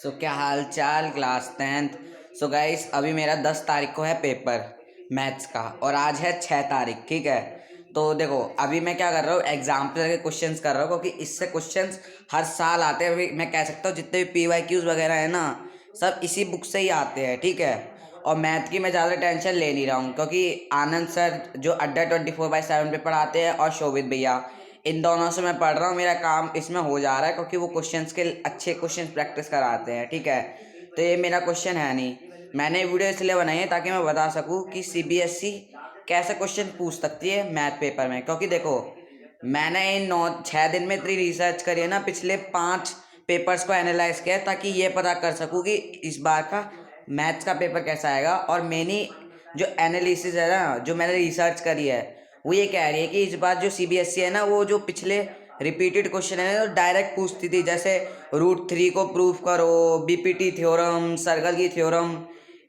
क्या हाल चाल class 10th। Guys अभी मेरा 10 तारीख को है पेपर मैथ्स का और आज है 6 तारीख। ठीक है, तो देखो अभी मैं क्या कर रहा हूँ, एग्जाम्पल के क्वेश्चंस कर रहा हूँ क्योंकि इससे क्वेश्चंस हर साल आते हैं। अभी मैं कह सकता हूँ जितने भी PYQs वगैरह है ना, सब इसी बुक से ही आते हैं। ठीक है, और मैथ की मैं ज़्यादा टेंशन ले नहीं रहा हूँ क्योंकि आनंद सर जो अड्डा 24/7 पे पढ़ाते हैं और शोभित भैया, इन दोनों से मैं पढ़ रहा हूँ। मेरा काम इसमें हो जा रहा है क्योंकि वो क्वेश्चंस के अच्छे क्वेश्चंस प्रैक्टिस कराते हैं। ठीक है, तो ये मेरा क्वेश्चन है नहीं, मैंने वीडियो इसलिए बनाई है ताकि मैं बता सकूँ कि CBSE कैसे क्वेश्चन पूछ सकती है मैथ पेपर में। क्योंकि देखो मैंने इन 9-6 दिन में इतनी रिसर्च करी है ना, पिछले 5 पेपर्स को एनालाइज किया है ताकि ये पता कर सकूँ कि इस बार का मैथ्स का पेपर कैसा आएगा। और मैंने जो एनालिसिस है ना, जो मैंने रिसर्च करी है, वो ये कह रही है कि इस बार जो CBSE है ना, वो जो पिछले रिपीटेड क्वेश्चन है ना, डायरेक्ट पूछती थी, जैसे √3 को प्रूव करो, BPT थ्योरम, सर्कल की थ्योरम।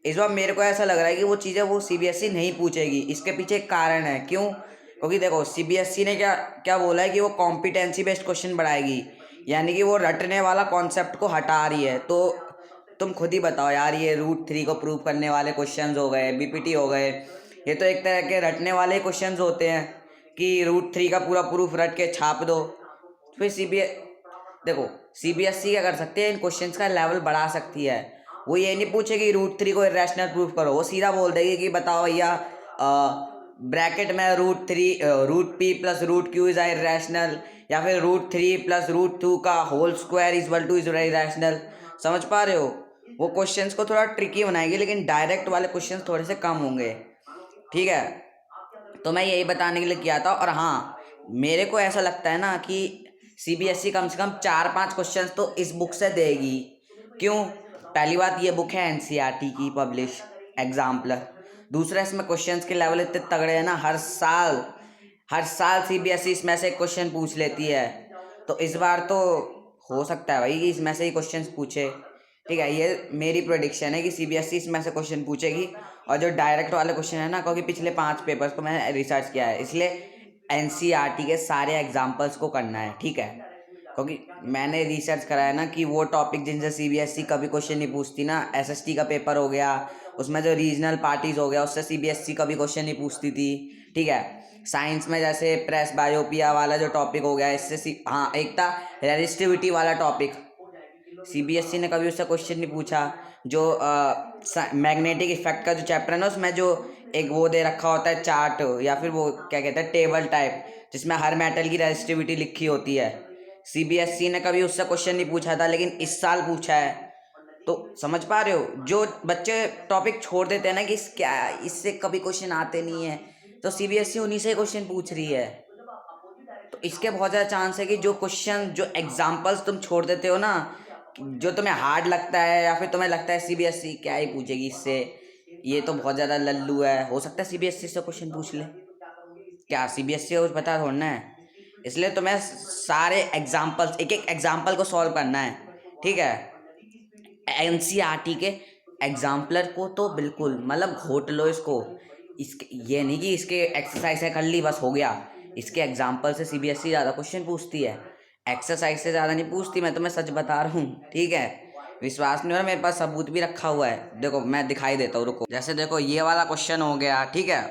इस बार मेरे को ऐसा लग रहा है कि वो चीज़ें वो CBSE नहीं पूछेगी। इसके पीछे एक कारण है, क्यों? क्योंकि देखो CBSE ने क्या क्या बोला है कि वो कॉम्पिटेंसी बेस्ड क्वेश्चन बढ़ाएगी, यानी कि वो रटने वाला कॉन्सेप्ट को हटा रही है। तो तुम खुद ही बताओ यार, ये √3 को प्रूव करने वाले क्वेश्चंस हो गए, BPT हो गए, ये तो एक तरह के रटने वाले क्वेश्चंस होते हैं कि √3 का पूरा प्रूफ रट के छाप दो। फिर देखो CBSE क्या कर सकती है, इन क्वेश्चंस का लेवल बढ़ा सकती है। वो ये नहीं पूछेगी √3 को इरेशनल प्रूफ करो, वो सीधा बोल देगी कि बताओ भैया ब्रैकेट में √P plus √Q is irrational, या फिर √3 प्लस √2 का होल स्क्वायर इज इरेशनल। समझ पा रहे हो? वो क्वेश्चंस को थोड़ा ट्रिकी बनाएगी, लेकिन डायरेक्ट वाले क्वेश्चंस थोड़े से कम होंगे। ठीक है, तो मैं यही बताने के लिए किया था। और हाँ, मेरे को ऐसा लगता है ना कि CBSE कम से कम 4-5 क्वेश्चन तो इस बुक से देगी। क्यों? पहली बात, ये बुक है NCERT की पब्लिश एग्जाम्पलर। दूसरा, इसमें क्वेश्चंस के लेवल इतने तगड़े हैं ना, हर साल CBSE इसमें से क्वेश्चन पूछ लेती है। तो इस बार तो हो सकता है भाई कि इसमें से ही क्वेश्चंस पूछे। ठीक है, ये मेरी प्रोडिक्शन है कि CBSE इसमें से क्वेश्चन पूछेगी। और जो डायरेक्ट वाले क्वेश्चन है ना, क्योंकि पिछले 5 पेपर्स को मैंने रिसर्च किया है, इसलिए NCERT के सारे एग्जाम्पल्स को करना है। ठीक है, क्योंकि मैंने रिसर्च करा है ना कि वो टॉपिक जिनसे CBSE कभी क्वेश्चन नहीं पूछती ना, SST का पेपर हो गया, उसमें जो रीजनल पार्टीज हो गया, उससे CBSE कभी क्वेश्चन नहीं पूछती थी। ठीक है, साइंस में जैसे प्रेस बायोपिया वाला जो टॉपिक हो गया, इससे हाँ, एक था रेजिस्टिविटी वाला टॉपिक, CBSE ने कभी उससे क्वेश्चन नहीं पूछा। जो मैग्नेटिक इफेक्ट का जो चैप्टर है ना, उसमें जो एक वो दे रखा होता है चार्ट, या फिर वो क्या कहते हैं, टेबल टाइप, जिसमें हर मेटल की रेजिस्टिविटी लिखी होती है, CBSE ने कभी उससे क्वेश्चन नहीं पूछा था, लेकिन इस साल पूछा है। तो समझ पा रहे हो, जो बच्चे टॉपिक छोड़ देते हैं ना कि क्या इससे कभी क्वेश्चन आते नहीं है, तो CBSE उन्हीं से क्वेश्चन पूछ रही है। तो इसके बहुत ज़्यादा चांस है कि जो क्वेश्चन, जो एग्जाम्पल्स तुम छोड़ देते हो ना, जो तुम्हें हार्ड लगता है, या फिर तुम्हें लगता है CBSE क्या ही पूछेगी इससे, ये तो बहुत ज़्यादा लल्लू है, हो सकता है CBSE से क्वेश्चन पूछ ले। क्या CBSE को कुछ पता थोड़ना है? इसलिए तुम्हें सारे एग्जाम्पल्स, एक एक एग्जाम्पल को सॉल्व करना है। ठीक है, NCERT के एग्जाम्पलर को तो बिल्कुल मतलब घोट लो इसको। इसके ये नहीं कि इसके एक्सरसाइज कर ली बस हो गया, इसके एग्जाम्पल से CBSE ज़्यादा क्वेश्चन पूछती है, एक्सरसाइज से ज़्यादा नहीं पूछती। मैं तुम्हें सच बता रहा हूँ। ठीक है, विश्वास नहीं हो रहा, मेरे पास सबूत भी रखा हुआ है, देखो मैं दिखाई देता हूँ, रुको। जैसे देखो ये वाला क्वेश्चन हो गया। ठीक है,